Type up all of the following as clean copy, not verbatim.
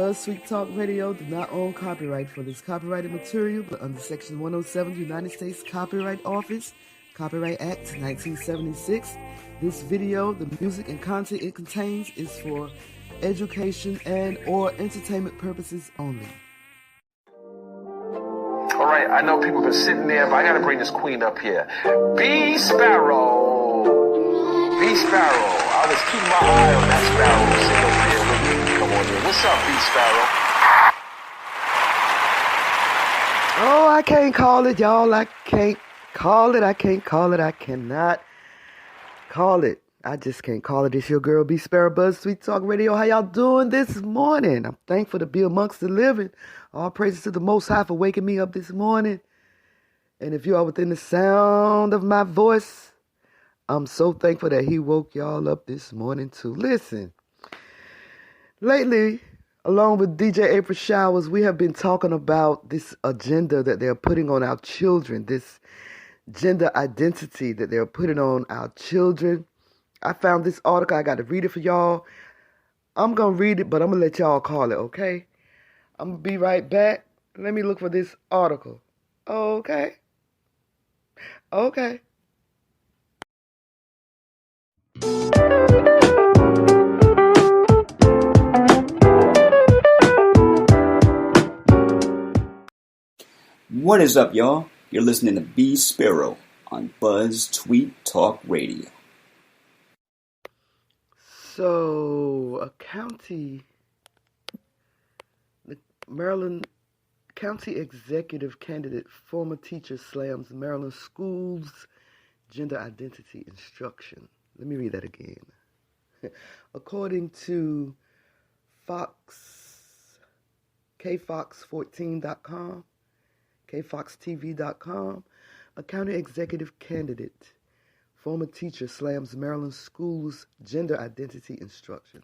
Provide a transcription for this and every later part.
BuzzzTweet Talk Radio do not own copyright for this copyrighted material, but under Section 107 United States Copyright Office, Copyright Act 1976, this video, the music and content it contains is for education and or entertainment purposes only. All right, I know people have been sitting there, but I got to bring this queen up here. BeeSparrow. BeeSparrow. I was keeping my eye on that sparrow sitting over there with me. Come on in. What's up, BeeSparrow? Oh, I can't call it, y'all. I can't call it. I cannot call it. I just can't call it. It's your girl, BeeSparrow, BuzzzTweet Talk Radio. How y'all doing this morning? I'm thankful to be amongst the living. All praises to the Most High for waking me up this morning. And if you are within the sound of my voice, I'm so thankful that he woke y'all up this morning too. Listen, lately, along with DJ April Showers, we have been talking about this agenda that they're putting on our children, this gender identity that they're putting on our children. I found this article. I got to read it for y'all. I'm going to read it, but I'm going to let y'all call it, okay? I'm going to be right back. Let me look for this article. Okay. What is up, y'all? You're listening to BeeSparrow on BuzzzTweet Talk Radio. So, the Maryland County Executive candidate, former teacher, slams Maryland schools' gender identity instruction. Let me read that again. According to KFox14.com, KFoxTV.com, a county executive candidate, former teacher, slams Maryland schools' gender identity instruction.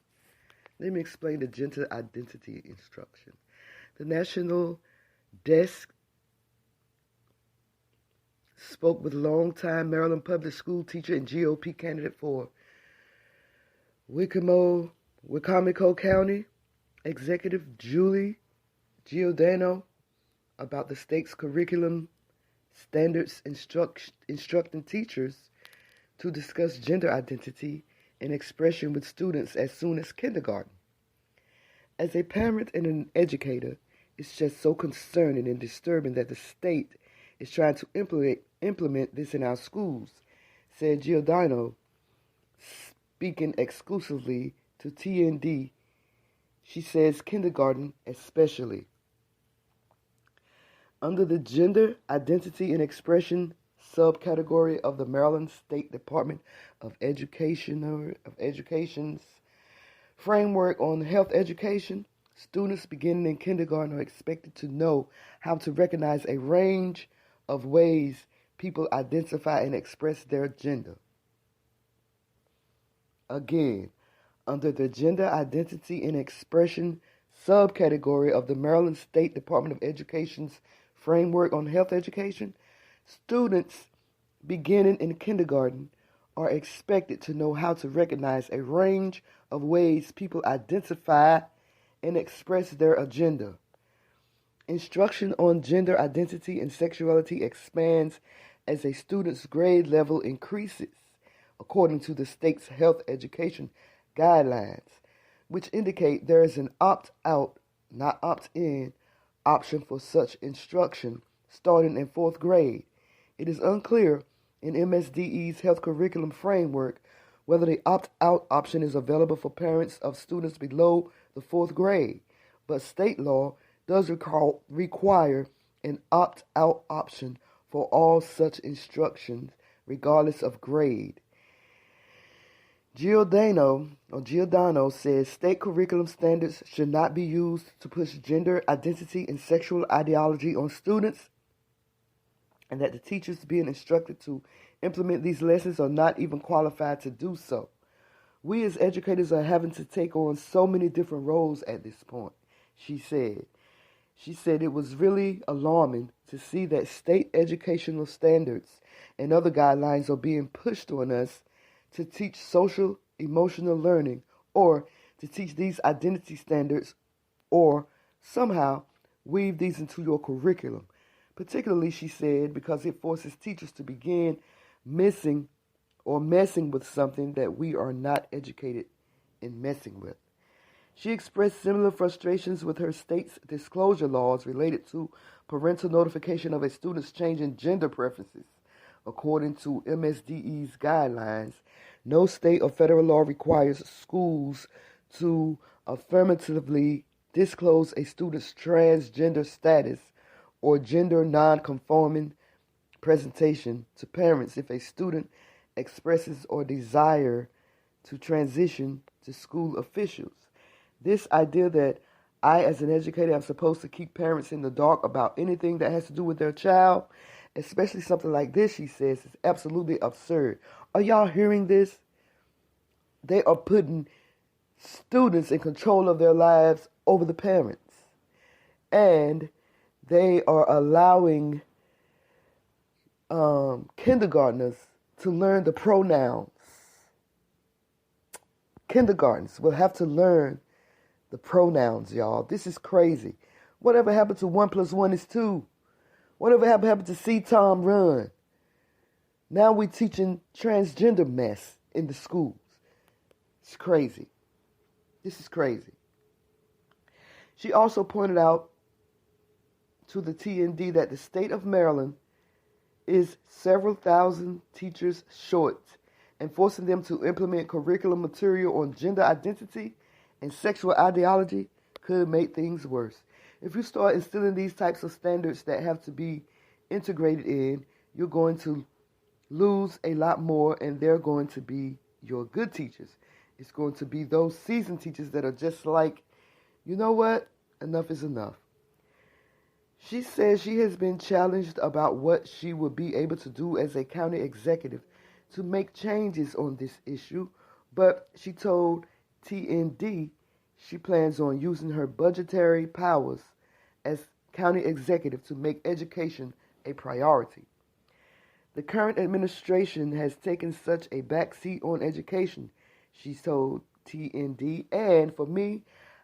Let me explain the gender identity instruction. The National Desk spoke with longtime Maryland public school teacher and GOP candidate for Wicomico County Executive Julie Giordano about the state's curriculum standards instructing teachers to discuss gender identity and expression with students as soon as kindergarten. As a parent and an educator, it's just so concerning and disturbing that the state is trying to implement this in our schools, said Giordano, speaking exclusively to TND. She says kindergarten especially. Under the Gender Identity and Expression subcategory of the Maryland State Department of Education's framework on health education, students beginning in kindergarten are expected to know how to recognize a range of ways people identify and express their gender. Again, under the Gender Identity and Expression subcategory of the Maryland State Department of Education's framework on health education, students beginning in kindergarten are expected to know how to recognize a range of ways people identify and express their agenda. Instruction on gender identity and sexuality expands as a student's grade level increases, according to the state's health education guidelines, which indicate there is an opt-out, not opt-in, option for such instruction starting in 4th grade. It is unclear in MSDE's health curriculum framework whether the opt-out option is available for parents of students below the 4th grade, but state law does require an opt-out option for all such instructions, regardless of grade. Giordano says state curriculum standards should not be used to push gender identity and sexual ideology on students, and that the teachers being instructed to implement these lessons are not even qualified to do so. We as educators are having to take on so many different roles at this point, she said. She said it was really alarming to see that state educational standards and other guidelines are being pushed on us to teach social emotional learning or to teach these identity standards or somehow weave these into your curriculum. Particularly, she said, because it forces teachers to begin messing with something that we are not educated in messing with. She expressed similar frustrations with her state's disclosure laws related to parental notification of a student's change in gender preferences. According to MSDE's guidelines, no state or federal law requires schools to affirmatively disclose a student's transgender status or gender non-conforming presentation to parents if a student expresses or desire to transition to school officials. This idea that I, as an educator, am supposed to keep parents in the dark about anything that has to do with their child, especially something like this, she says, is absolutely absurd. Are y'all hearing this? They are putting students in control of their lives over the parents. And they are allowing kindergartners to learn the pronouns. Kindergartens will have to learn the pronouns, y'all. This is crazy. Whatever happened to 1 + 1 is 2? Whatever happened to see Tom run? Now we're teaching transgender mess in the schools. It's crazy. This is crazy. She also pointed out to the TND that the state of Maryland is several thousand teachers short, and forcing them to implement curriculum material on gender identity and sexual ideology could make things worse. If you start instilling these types of standards that have to be integrated in, you're going to lose a lot more, and they're going to be your good teachers. It's going to be those seasoned teachers that are just like, you know what? Enough is enough. She says she has been challenged about what she will be able to do as a county executive to make changes on this issue, but she told TND she plans on using her budgetary powers as county executive to make education a priority. The current administration has taken such a backseat on education, she told TND, and for me,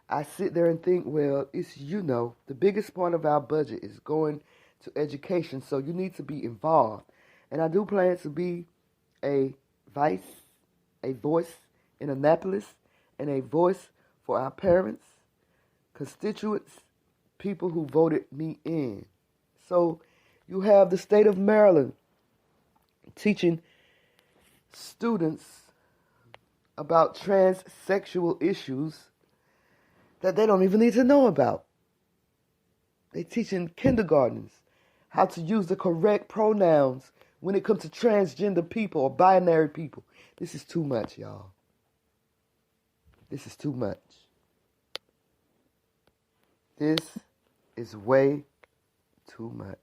I sit there and think, well, it's, the biggest part of our budget is going to education, so you need to be involved. And I do plan to be a voice in Annapolis, and a voice for our parents, constituents, people who voted me in. So you have the state of Maryland teaching students about transsexual issues that they don't even need to know about. They're teaching kindergartens how to use the correct pronouns when it comes to transgender people or binary people. This is too much, y'all. This is too much. This is way too much.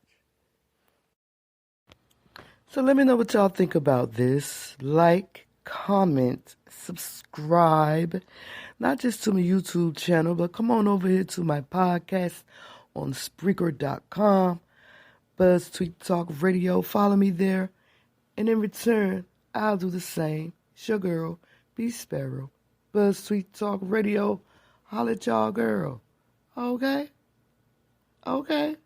So let me know what y'all think about this. Like, comment, subscribe, not just to my YouTube channel, but come on over here to my podcast on Spreaker.com, BuzzzTweet Talk Radio. Follow me there, and in return, I'll do the same. It's your girl, BeeSparrow, BuzzzTweet Talk Radio. Holla at y'all, girl. Okay? Okay?